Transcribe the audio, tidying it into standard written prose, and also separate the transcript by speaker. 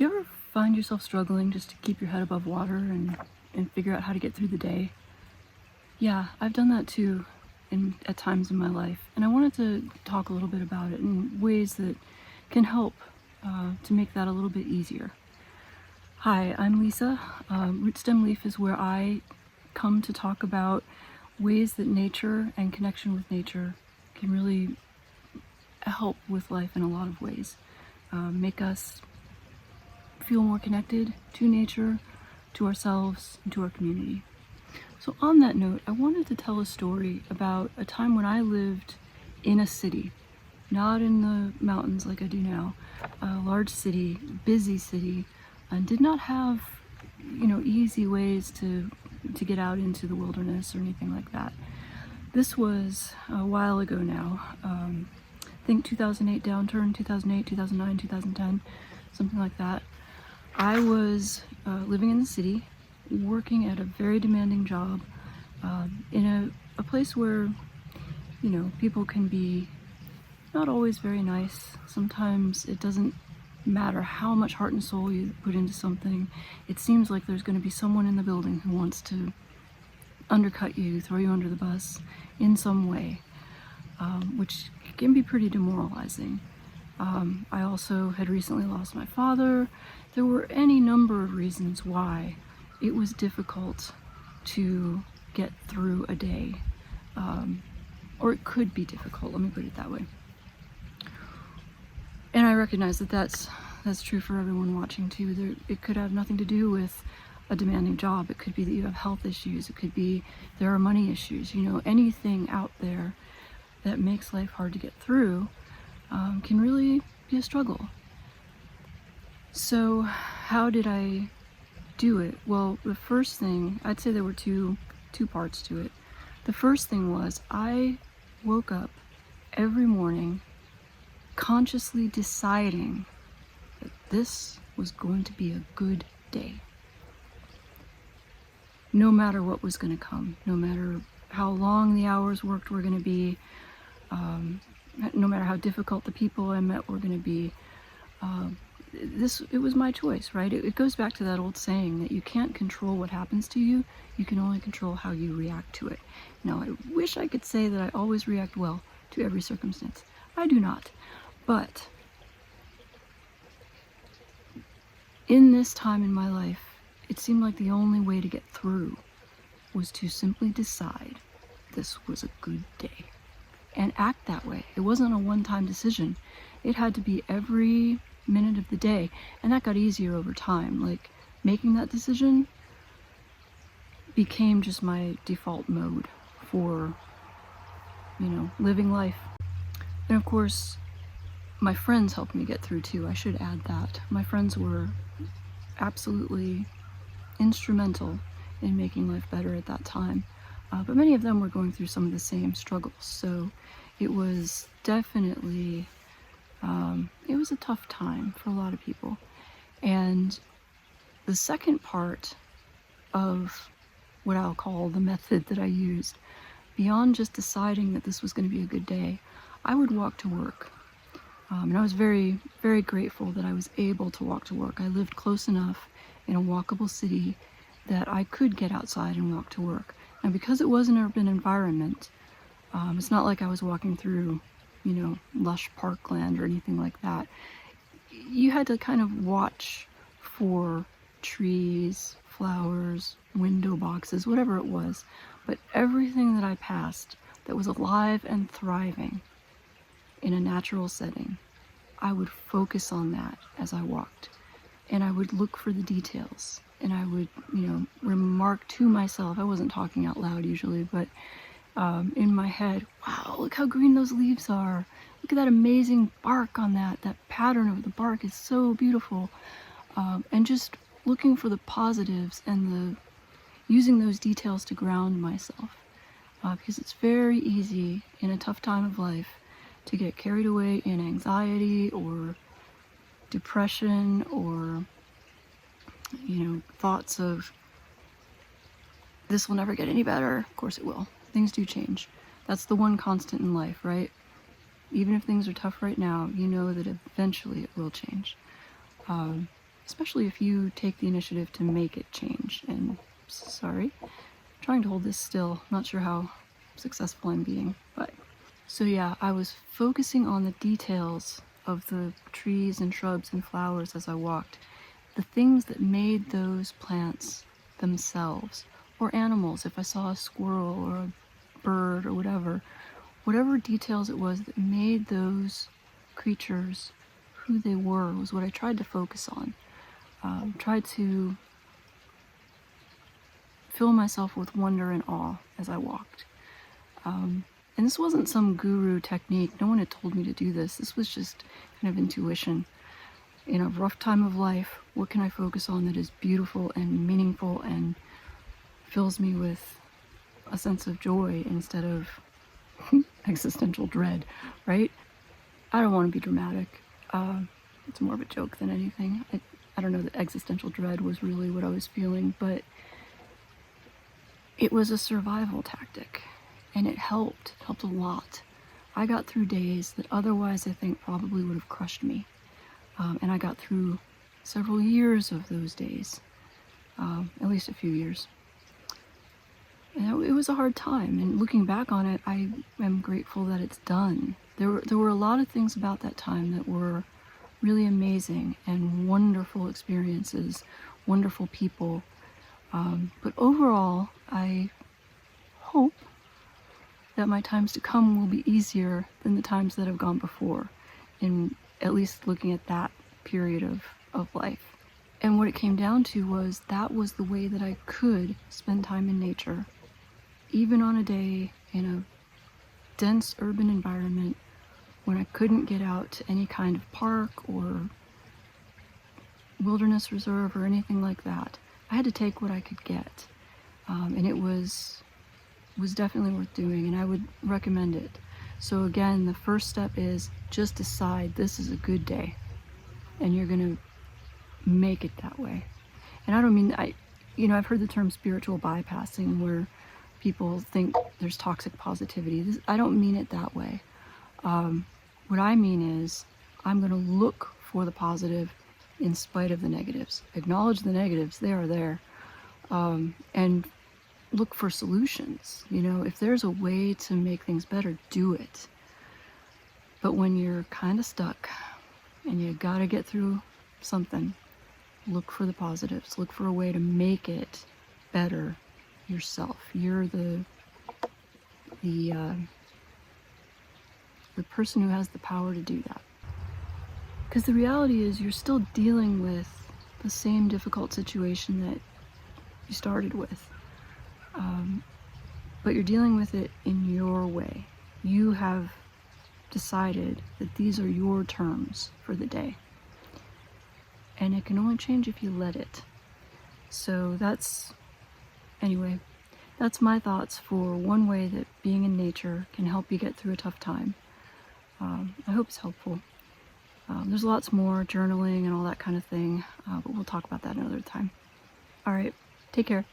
Speaker 1: Do you ever find yourself struggling just to keep your head above water and figure out how to get through the day? Yeah, I've done that too at times in my life, and I wanted to talk a little bit about it in ways that can help to make that a little bit easier. Hi, I'm Lisa. Root Stem Leaf is where I come to talk about ways that nature and connection with nature can really help with life in a lot of ways. Make us feel more connected to nature, to ourselves, and to our community. So on that note, I wanted to tell a story about a time when I lived in a city, not in the mountains like I do now, a large city, busy city, and did not have, easy ways to get out into the wilderness or anything like that. This was a while ago now. I think 2008 downturn, 2008, 2009, 2010, something like that. I was living in the city, working at a very demanding job in a place where, people can be not always very nice. Sometimes it doesn't matter how much heart and soul you put into something. It seems like there's going to be someone in the building who wants to undercut you, throw you under the bus in some way, which can be pretty demoralizing. I also had recently lost my father. There were any number of reasons why it was difficult to get through a day, or it could be difficult, let me put it that way. And I recognize that that's true for everyone watching too. It could have nothing to do with a demanding job. It could be that you have health issues. It could be there are money issues. Anything out there that makes life hard to get through can really be a struggle. So how did I do it? Well, the first thing, I'd say there were two parts to it. The first thing was I woke up every morning consciously deciding that this was going to be a good day. No matter what was going to come, no matter how long the hours worked were going to be, no matter how difficult the people I met were going to be, it was my choice, right? It goes back to that old saying that you can't control what happens to you, you can only control how you react to it. Now, I wish I could say that I always react well to every circumstance. I do not. But in this time in my life, it seemed like the only way to get through was to simply decide this was a good day and act that way. It wasn't a one-time decision. It had to be every minute of the day, and that got easier over time. Like, making that decision became just my default mode for, living life. And of course, my friends helped me get through too. I should add that. My friends were absolutely instrumental in making life better at that time. But many of them were going through some of the same struggles. So it was definitely, it was a tough time for a lot of people. And the second part of what I'll call the method that I used, beyond just deciding that this was going to be a good day, I would walk to work. And I was very, very grateful that I was able to walk to work. I lived close enough in a walkable city that I could get outside and walk to work. Now, because it was an urban environment, it's not like I was walking through, lush parkland or anything like that. You had to kind of watch for trees, flowers, window boxes, whatever it was. But everything that I passed that was alive and thriving in a natural setting, I would focus on that as I walked. And I would look for the details. And I would, remark to myself, I wasn't talking out loud usually, but in my head, wow, look how green those leaves are. Look at that amazing bark on that. That pattern of the bark is so beautiful. And just looking for the positives and using those details to ground myself. Because it's very easy in a tough time of life to get carried away in anxiety or depression or, thoughts of this will never get any better. Of course it will. Things do change. That's the one constant in life, right? Even if things are tough right now, you know that eventually it will change. especially if you take the initiative to make it change. And sorry, I'm trying to hold this still, not sure how successful I'm being, but so yeah, I was focusing on the details of the trees and shrubs and flowers as I walked, the things that made those plants themselves, or animals, if I saw a squirrel or a bird or whatever details it was that made those creatures who they were was what I tried to focus on. Tried to fill myself with wonder and awe as I walked. And this wasn't some guru technique. No one had told me to do this. This was just kind of intuition. In a rough time of life, what can I focus on that is beautiful and meaningful and fills me with a sense of joy instead of existential dread, right? I don't want to be dramatic. It's more of a joke than anything. I don't know that existential dread was really what I was feeling, but it was a survival tactic, and it helped a lot. I got through days that otherwise I think probably would have crushed me. And I got through several years of those days, at least a few years. And it was a hard time, and looking back on it, I am grateful that it's done. There were a lot of things about that time that were really amazing and wonderful experiences, wonderful people. But overall, I hope that my times to come will be easier than the times that have gone before, in at least looking at that period of life. And what it came down to was that was the way that I could spend time in nature, even on a day in a dense urban environment when I couldn't get out to any kind of park or wilderness reserve or anything like that. I had to take what I could get, and it was definitely worth doing, and I would recommend it. So again, the first step is just decide this is a good day, and you're gonna make it that way. And I don't mean, I've heard the term spiritual bypassing, where people think there's toxic positivity. I don't mean it that way. What I mean is I'm gonna look for the positive in spite of the negatives. Acknowledge the negatives, they are there, and look for solutions. If there's a way to make things better, do it. But when you're kind of stuck and you gotta get through something, look for the positives. Look for a way to make it better yourself. You're the person who has the power to do that. Because the reality is you're still dealing with the same difficult situation that you started with. But you're dealing with it in your way. You have decided that these are your terms for the day. And it can only change if you let it. So that's my thoughts for one way that being in nature can help you get through a tough time. I hope it's helpful. There's lots more, journaling and all that kind of thing, but we'll talk about that another time. All right, take care.